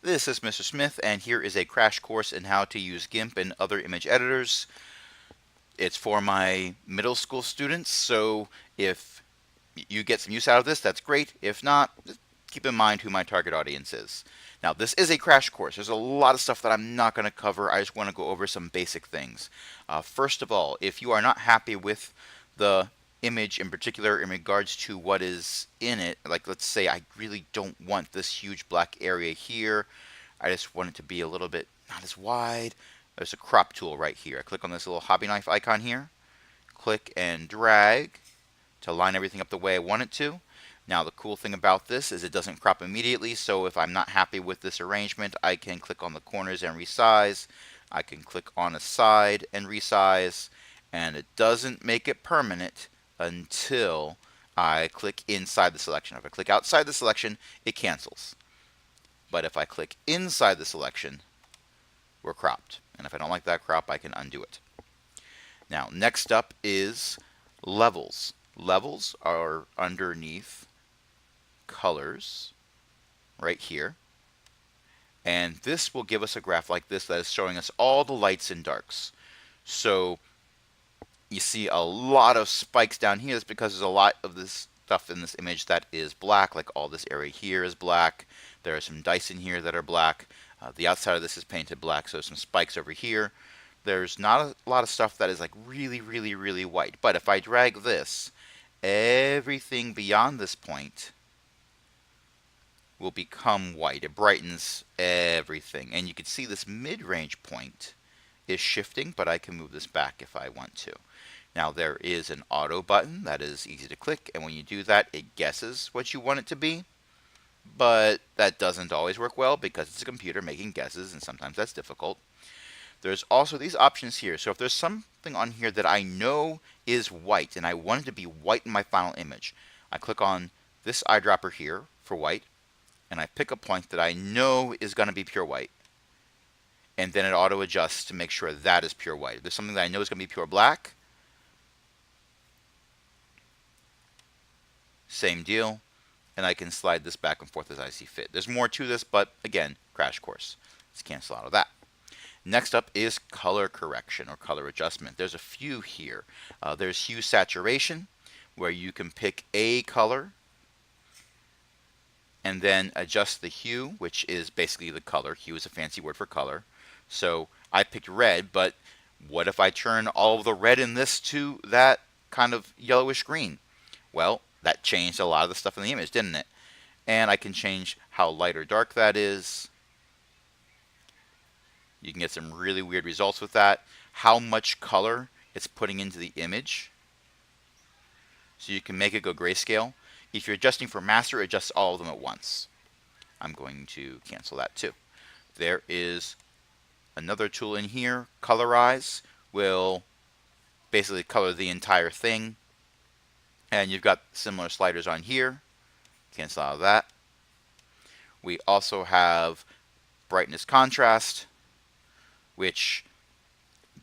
This is Mr. Smith, and here is a crash course in how to use GIMP and other image editors. It's for my middle school students, so if you get some use out of this, that's great. If not, just keep in mind who my target audience is. Now, this is a crash course. There's a lot of stuff that I'm not going to cover. I just want to go over some basic things. First of all, if you are not happy with the image in particular in regards to what is in it, like let's say I really don't want this huge black area here. I just want it to be a little bit not as wide. There's a crop tool right here. I click on this little hobby knife icon here, click and drag to line everything up the way I want it to. Now the cool thing about this is it doesn't crop immediately, so if I'm not happy with this arrangement, I can click on the corners and resize. I can click on a side and resize, and it doesn't make it permanent until I click inside the selection. If I click outside the selection, it cancels. But if I click inside the selection, we're cropped. And if I don't like that crop, I can undo it. Now, next up is levels. Levels are underneath colors right here. And this will give us a graph like this that is showing us all the lights and darks. So you see a lot of spikes down here. That's because there's a lot of this stuff in this image that is black, like all this area here is black. There are some dice in here that are black. The outside of this is painted black, so some spikes over here. There's not a lot of stuff that is like really, really, really white. But if I drag this, everything beyond this point will become white. It brightens everything. And you can see this mid-range point is shifting, but I can move this back if I want to. Now there is an auto button that is easy to click, and when you do that, it guesses what you want it to be. But that doesn't always work well because it's a computer making guesses, and sometimes that's difficult. There's also these options here. So if there's something on here that I know is white, and I want it to be white in my final image, I click on this eyedropper here for white, and I pick a point that I know is going to be pure white. And then it auto adjusts to make sure that is pure white. If there's something that I know is going to be pure black, same deal. And I can slide this back and forth as I see fit. There's more to this, but again, crash course. Let's cancel out of that. Next up is color correction or color adjustment. There's a few here. There's hue saturation, where you can pick a color and then adjust the hue, which is basically the color. Hue is a fancy word for color. So I picked red, but what if I turn all of the red in this to that kind of yellowish green? Well, that changed a lot of the stuff in the image, didn't it? And I can change how light or dark that is. You can get some really weird results with that. How much color it's putting into the image. So you can make it go grayscale. If you're adjusting for master, adjust all of them at once. I'm going to cancel that too. There is another tool in here, colorize, will basically color the entire thing. And you've got similar sliders on here. Cancel out of that. We also have brightness contrast, which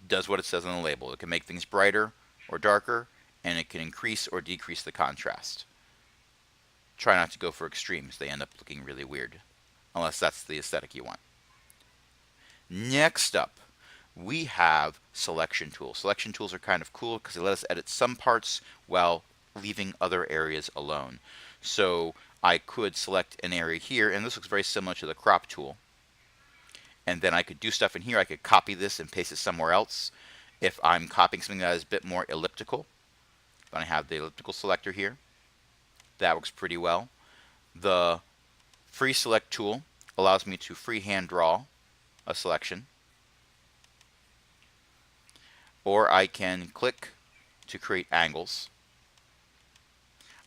does what it says on the label. It can make things brighter or darker, and it can increase or decrease the contrast. Try not to go for extremes. They end up looking really weird, unless that's the aesthetic you want. Next up, we have selection tools. Selection tools are kind of cool because they let us edit some parts while leaving other areas alone. So I could select an area here, and this looks very similar to the crop tool. And then I could do stuff in here. I could copy this and paste it somewhere else. If I'm copying something that is a bit more elliptical, then I have the elliptical selector here. That works pretty well. The free select tool allows me to freehand draw a selection. Or I can click to create angles.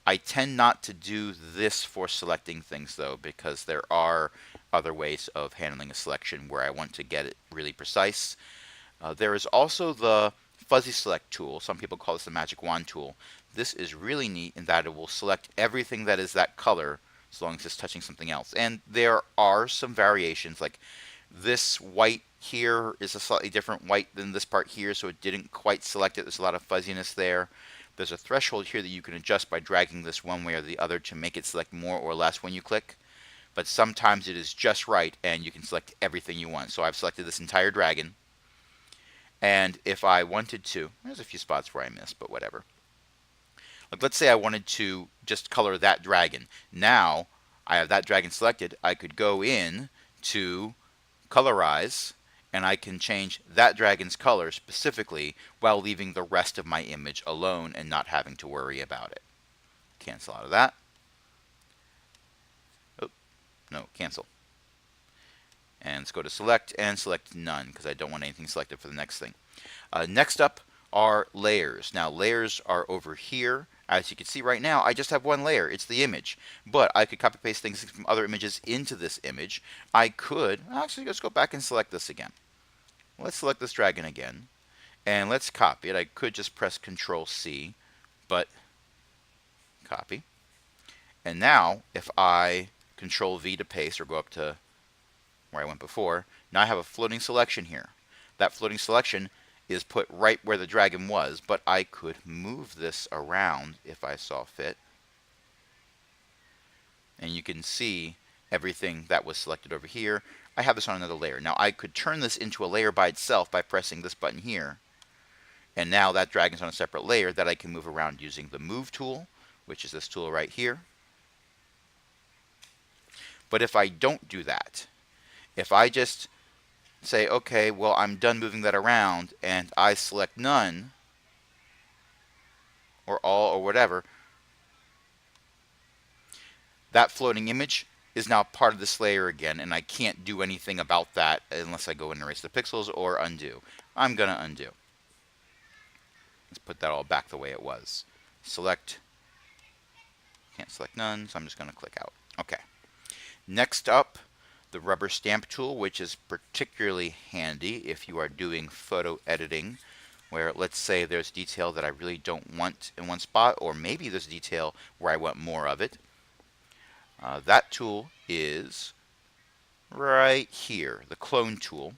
I tend not to do this for selecting things though, because there are other ways of handling a selection where I want to get it really precise. There is also the fuzzy select tool. Some people call this the magic wand tool. This is really neat in that it will select everything that is that color as long as it's touching something else. And there are some variations, like this white here is a slightly different white than this part here, so it didn't quite select it. There's a lot of fuzziness there. There's a threshold here that you can adjust by dragging this one way or the other to make it select more or less when you click. but sometimes it is just right and you can select everything you want. So I've selected this entire dragon, and if I wanted to, there's a few spots where I missed, but whatever. Like, let's say I wanted to just color that dragon. Now I have that dragon selected. I could go in to colorize, and I can change that dragon's color specifically while leaving the rest of my image alone and not having to worry about it. Cancel out of that. Oh, no, cancel. And let's go to select and select none because I don't want anything selected for the next thing. Next up are layers. Now layers are over here. As you can see right now, I just have one layer. It's the image. But I could copy paste things from other images into this image. I could, actually, let's go back and select this again. Let's select this dragon again. And let's copy it. I could just press Control C, but copy. And now, if I Control V to paste or go up to where I went before, now I have a floating selection here. That floating selection is put right where the dragon was, but I could move this around if I saw fit. And you can see everything that was selected over here. I have this on another layer. Now I could turn this into a layer by itself by pressing this button here. And now that dragon's on a separate layer that I can move around using the Move tool, which is this tool right here. But if I don't do that, if I just say, okay, well, I'm done moving that around, and I select none, or all, or whatever, that floating image is now part of this layer again, and I can't do anything about that unless I go and erase the pixels or undo. I'm going to undo. Let's put that all back the way it was. Select, can't select none, so I'm just going to click out. Okay. Next up, the rubber stamp tool, which is particularly handy if you are doing photo editing, where let's say there's detail that I really don't want in one spot, or maybe there's detail where I want more of it. That tool is right here, the clone tool.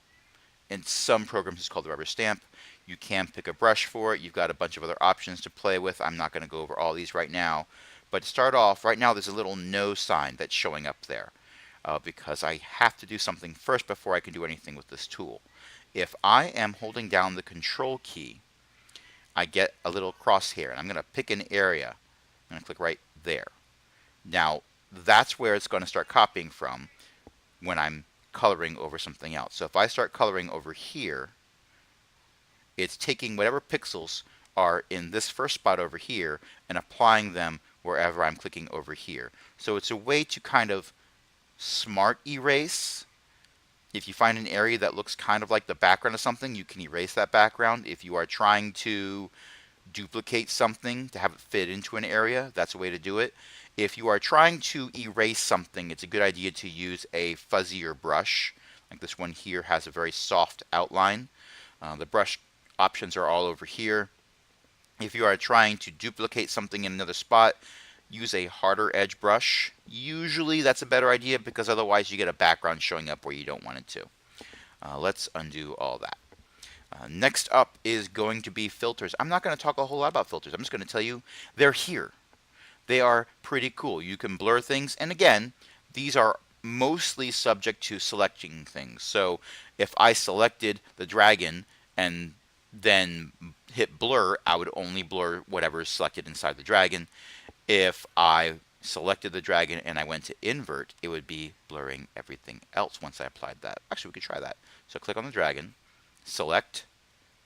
In some programs it's called the rubber stamp. You can pick a brush for it. You've got a bunch of other options to play with. I'm not going to go over all these right now. But to start off, right now there's a little no sign that's showing up there. Because I have to do something first before I can do anything with this tool. If I am holding down the Control key, I get a little crosshair, and I'm going to pick an area. I'm going to click right there. Now, that's where it's going to start copying from when I'm coloring over something else. So if I start coloring over here, it's taking whatever pixels are in this first spot over here and applying them wherever I'm clicking over here. So it's a way to kind of smart erase. If you find an area that looks kind of like the background of something, you can erase that background. If you are trying to duplicate something to have it fit into an area, that's a way to do it. If you are trying to erase something, it's a good idea to use a fuzzier brush. Like this one here has a very soft outline. The brush options are all over here. If you are trying to duplicate something in another spot, use a harder edge brush. Usually that's a better idea because otherwise you get a background showing up where you don't want it to. Let's undo all that. Next up is going to be filters. I'm not going to talk a whole lot about filters. I'm just going to tell you they're here. They are pretty cool. You can blur things, and again, these are mostly subject to selecting things. So if I selected the dragon and then hit blur, I would only blur whatever is selected inside the dragon. If I selected the dragon and I went to invert, it would be blurring everything else once I applied that. Actually, we could try that. So click on the dragon, select,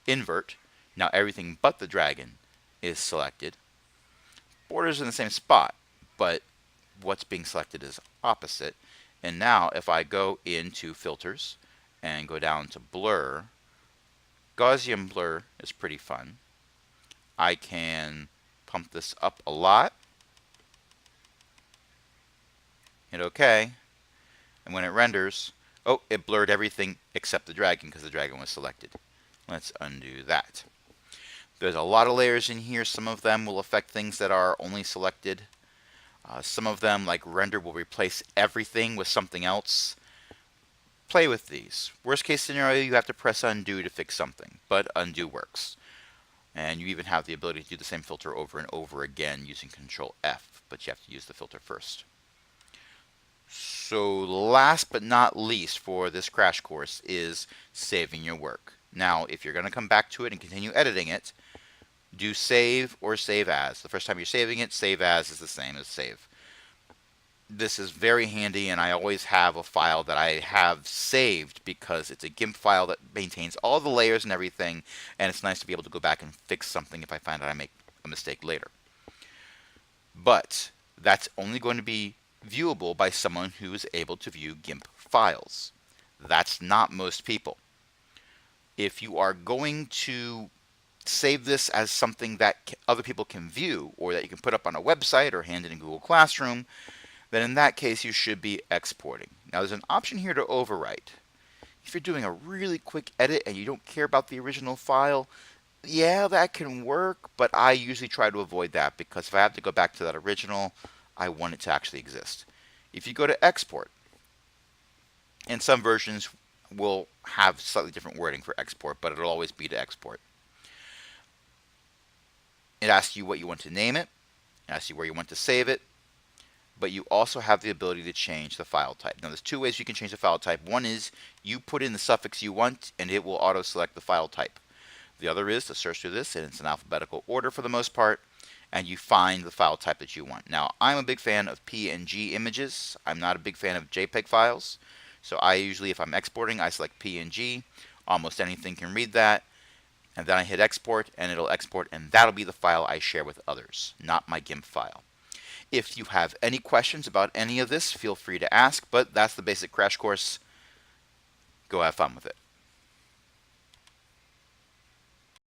invert. Now everything but the dragon is selected. Borders in the same spot, but what's being selected is opposite. And now if I go into filters and go down to blur, Gaussian blur is pretty fun. I can pump this up a lot, hit OK, and when it renders, oh, it blurred everything except the dragon because the dragon was selected. Let's undo that. There's a lot of layers in here. Some of them will affect things that are only selected. Some of them, like render, will replace everything with something else. Play with these. Worst case scenario, you have to press undo to fix something, but undo works. And you even have the ability to do the same filter over and over again using Control F, but you have to use the filter first. So last but not least for this crash course is saving your work. Now, if you're going to come back to it and continue editing it, do save or save as. The first time you're saving it, save as is the same as save. This is very handy, and I always have a file that I have saved because it's a GIMP file that maintains all the layers and everything, and it's nice to be able to go back and fix something if I find out I make a mistake later. But that's only going to be viewable by someone who is able to view GIMP files. That's not most people. If you are going to save this as something that other people can view, or that you can put up on a website or hand it in Google Classroom, then in that case you should be exporting. Now there's an option here to overwrite. If you're doing a really quick edit and you don't care about the original file, yeah, that can work, but I usually try to avoid that because if I have to go back to that original, I want it to actually exist. If you go to export, and some versions will have slightly different wording for export, but it'll always be to export. It asks you what you want to name it, asks you where you want to save it, but you also have the ability to change the file type. Now there's two ways you can change the file type. One is you put in the suffix you want and it will auto select the file type. The other is to search through this, and it's in alphabetical order for the most part, and you find the file type that you want. Now I'm a big fan of PNG images. I'm not a big fan of JPEG files. So I usually, if I'm exporting, I select PNG. Almost anything can read that. And then I hit export and it'll export, and that'll be the file I share with others, not my GIMP file. If you have any questions about any of this, feel free to ask, but that's the basic crash course. Go have fun with it.